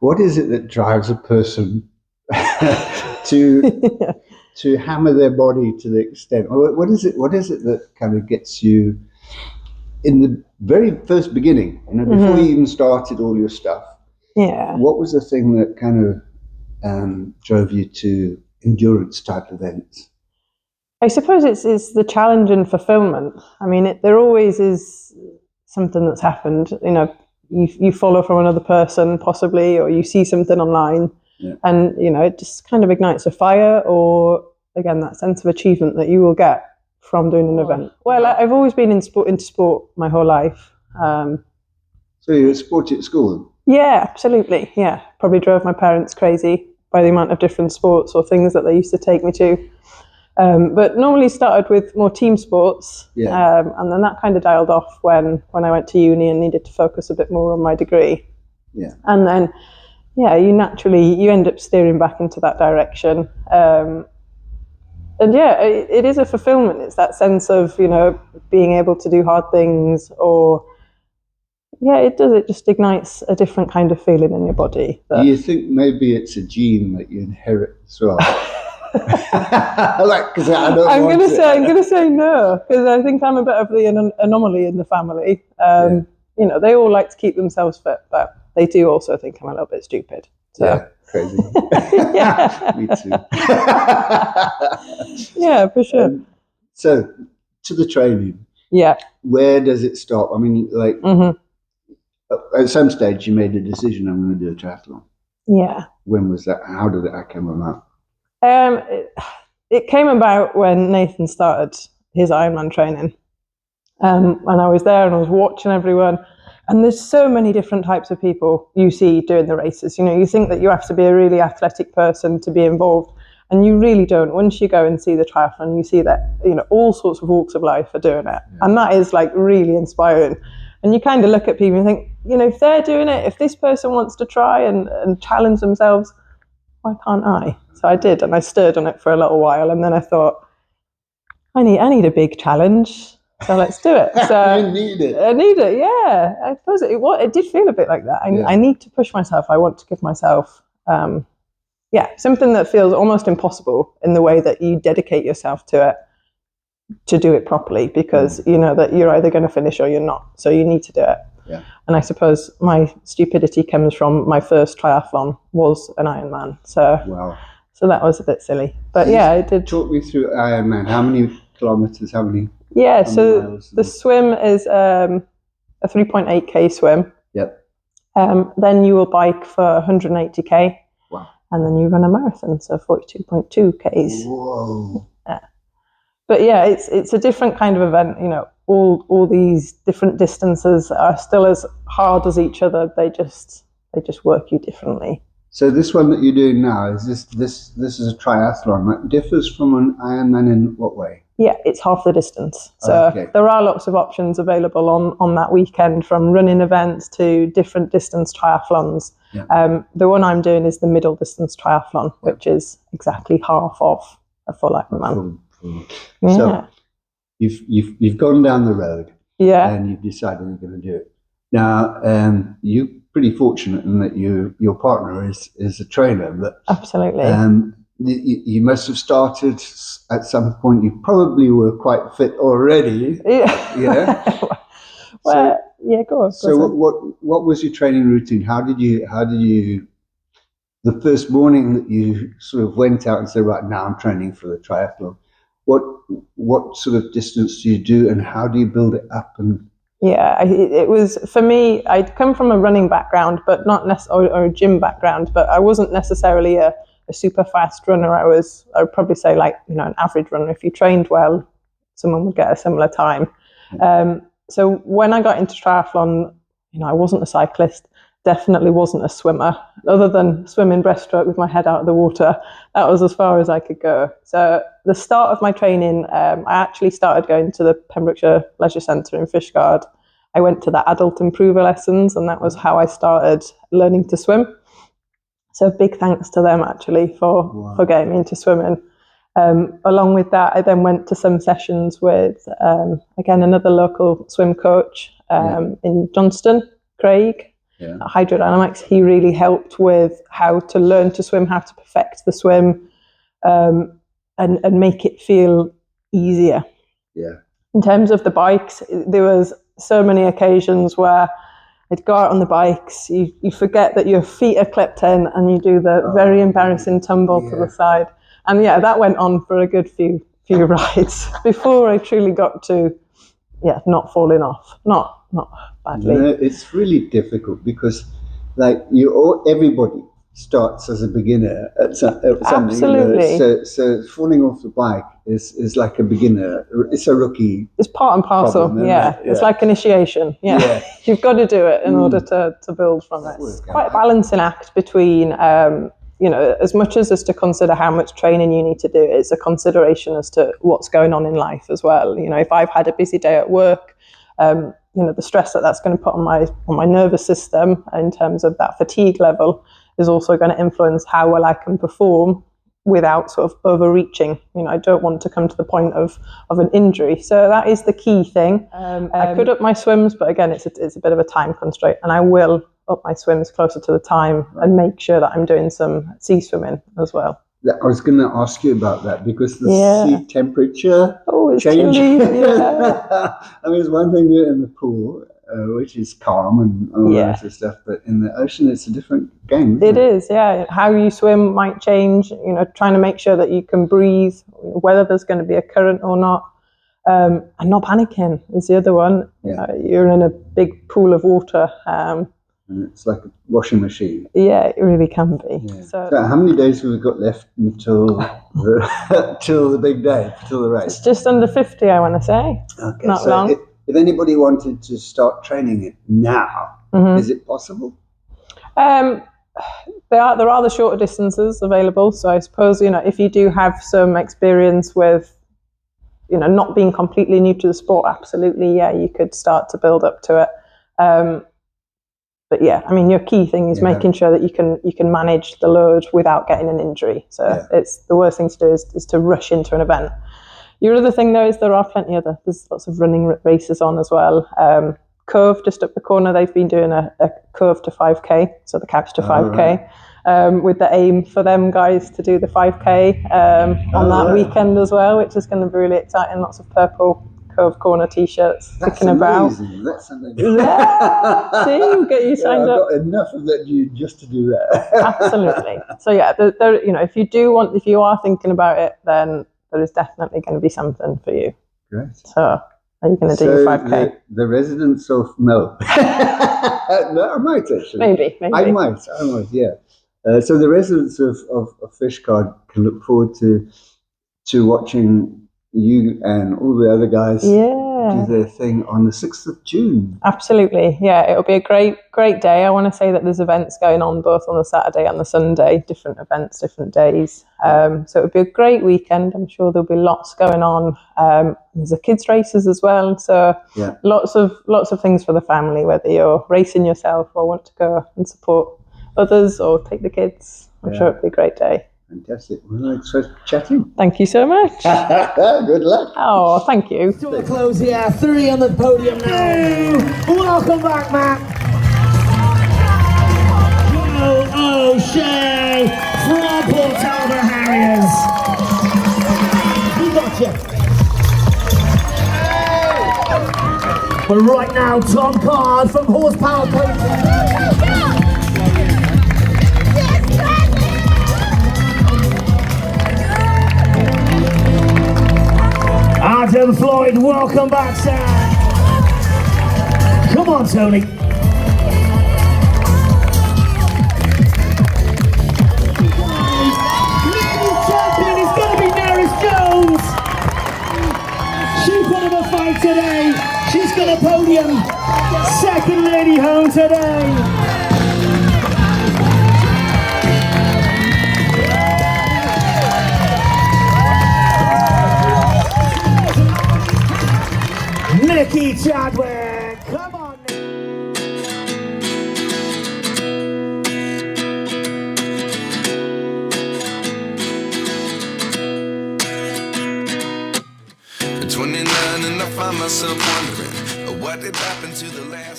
What is it that drives a person to to hammer their body to the extent? Or what is it? What is it that kind of gets you in the very first beginning? You know, before you even started all your stuff. Yeah. What was the thing that kind of drove you to endurance type events? I suppose it's the challenge and fulfillment. I mean, there always is something that's happened. You know, you follow from another person possibly, or you see something online, and you know it just kind of ignites a fire, or again that sense of achievement that you will get from doing an event. Well, I've always been into sport my whole life. So you were sporty at school? Yeah, absolutely. Yeah, probably drove my parents crazy by the amount of different sports or things that they used to take me to. But normally started with more team sports, and then that kind of dialed off when I went to uni and needed to focus a bit more on my degree. Yeah. And then, you end up steering back into that direction. And it is a fulfillment. It's that sense of, you know, being able to do hard things, or it does. It just ignites a different kind of feeling in your body. Do you think maybe it's a gene that you inherit as well? I'm going to say no, because I think I'm a bit of the anomaly in the family. You know, they all like to keep themselves fit, but they do also think I'm a little bit stupid. So. Yeah, crazy. Me too. Yeah, for sure. So, to the training. Yeah. Where does it stop? I mean, like, at some stage you made a decision, I'm going to do a triathlon. Yeah. When was that? How did that come about? It came about when Nathan started his Ironman training. And I was there and I was watching everyone. And there's so many different types of people you see doing the races. You know, you think that you have to be a really athletic person to be involved, and you really don't. Once you go and see the triathlon, you see that, you know, all sorts of walks of life are doing it. Yeah. And that is like really inspiring. And you kind of look at people and think, you know, if they're doing it, if this person wants to try and challenge themselves, why can't I? So I did, and I stirred on it for a little while, and then I thought, I need a big challenge. So let's do it. So you need it. I need it. Yeah, I suppose it did feel a bit like that. I need to push myself. I want to give myself, something that feels almost impossible in the way that you dedicate yourself to it, to do it properly, because you know that you're either going to finish or you're not. So you need to do it. Yeah. And I suppose my stupidity comes from my first triathlon was an Ironman. So wow. So that was a bit silly, but I did. Talk me through Ironman. How many kilometers? How many? Yeah, so the swim is a 3.8k swim. Yep. Then you will bike for 180k. Wow. And then you run a marathon, so 42.2 k's. Whoa. Yeah. But it's a different kind of event. You know, all these different distances are still as hard as each other. They just work you differently. So this one that you're doing now, is this is a triathlon that differs from an Ironman in what way? Yeah, it's half the distance. So there are lots of options available on that weekend, from running events to different distance triathlons. Yeah. The one I'm doing is the middle distance triathlon, which is exactly half of a full Ironman. Yeah. So you've gone down the road. Yeah. And you've decided you're going to do it. Now, you're pretty fortunate in that your partner is a trainer, but absolutely. You must have started at some point. You probably were quite fit already. Yeah. Well, go on. So what was your training routine? How did you the first morning that you sort of went out and said, right, now I'm training for the triathlon? What sort of distance do you do, and how do you build it up? And it was, for me, I'd come from a running background, but not necessarily, or a gym background, but I wasn't necessarily a super fast runner. I would probably say, like, you know, an average runner. If you trained well, someone would get a similar time. So when I got into triathlon, you know, I wasn't a cyclist, definitely wasn't a swimmer, other than swimming breaststroke with my head out of the water. That was as far as I could go. So the start of my training, I actually started going to the Pembrokeshire Leisure Centre in Fishguard. I went to the adult improver lessons, and that was how I started learning to swim. So big thanks to them, actually, for getting me into swimming. Along with that, I then went to some sessions with, again, another local swim coach in Johnston, Craig. Yeah. Hydrodynamics, he really helped with how to learn to swim, how to perfect the swim, and make it feel easier. Yeah. In terms of the bikes, there was so many occasions where I'd go out on the bikes, you forget that your feet are clipped in, and you do the very embarrassing tumble to the side. And yeah, that went on for a good few rides before I truly got to, not falling off, not badly. No, it's really difficult because, like, everybody starts as a beginner at something. Absolutely. So falling off the bike is like a beginner. It's a rookie. It's part and parcel. Problem, yeah. It's like initiation. Yeah. You've got to do it in order to build from it. It's quite a balancing act between, as much as to consider how much training you need to do, it's a consideration as to what's going on in life as well. If I've had a busy day at work, the stress that's going to put on my nervous system in terms of that fatigue level is also going to influence how well I can perform without sort of overreaching. I don't want to come to the point of an injury. So that is the key thing. I could up my swims, but again, it's a bit of a time constraint, and I will up my swims closer to the time and make sure that I'm doing some sea swimming as well. I was going to ask you about that because the sea temperature change. I mean, it's one thing to do it in the pool, which is calm and all that sort of stuff, but in the ocean, it's a different game. It is, yeah. How you swim might change. Trying to make sure that you can breathe, whether there's going to be a current or not, and not panicking is the other one. Yeah. You're in a big pool of water. And it's like a washing machine. Yeah, it really can be. Yeah. So how many days have we got left until the big day, till the race? It's just under 50, I want to say. Okay, not long. If anybody wanted to start training it now, is it possible? There are the shorter distances available. So I suppose, if you do have some experience with, not being completely new to the sport, absolutely, yeah, you could start to build up to it. But yeah, I mean, your key thing is making sure that you can manage the load without getting an injury. So it's the worst thing to do is to rush into an event. Your other thing though is there are there's lots of running races on as well. Cove just up the corner, they've been doing a Cove to 5k, so the Couch to 5k, with the aim for them guys to do the 5k on that weekend as well, which is going to be really exciting. Lots of purple Cove Corner t-shirts sticking about. That's amazing. Yeah. See, we'll get you signed up. I've got enough of that just to do that. Absolutely. So yeah, if you are thinking about it, then there is definitely going to be something for you. Great. So are you going to do your 5k? The residents of no, I might actually. Maybe. I might. Yeah. So the residents of Fishguard can look forward to watching you and all the other guys do their thing on the 6th of June. Absolutely. Yeah, it'll be a great day. I want to say that there's events going on both on the Saturday and the Sunday, different events, different days. So it'll be a great weekend. I'm sure there'll be lots going on. There's a kids races as well. So lots of things for the family, whether you're racing yourself or want to go and support others or take the kids. I'm sure it'll be a great day. Fantastic. Well, thanks for chatting. Thank you so much. Good luck. Oh, thank you. To a close here. 3 on the podium now. Welcome back, Matt. O'Shea from Port Talbot Harriers. We got you. But right now, Tom Card from Horsepower Coaching. Adam Floyd, welcome back, Sam. Come on, Tony. Ladies champion is going to be Maris Jones. She put up a fight today. She's got a podium. Second lady home today. Nikki Chadwick, come on. At 29 and I find myself wondering what did happen to the last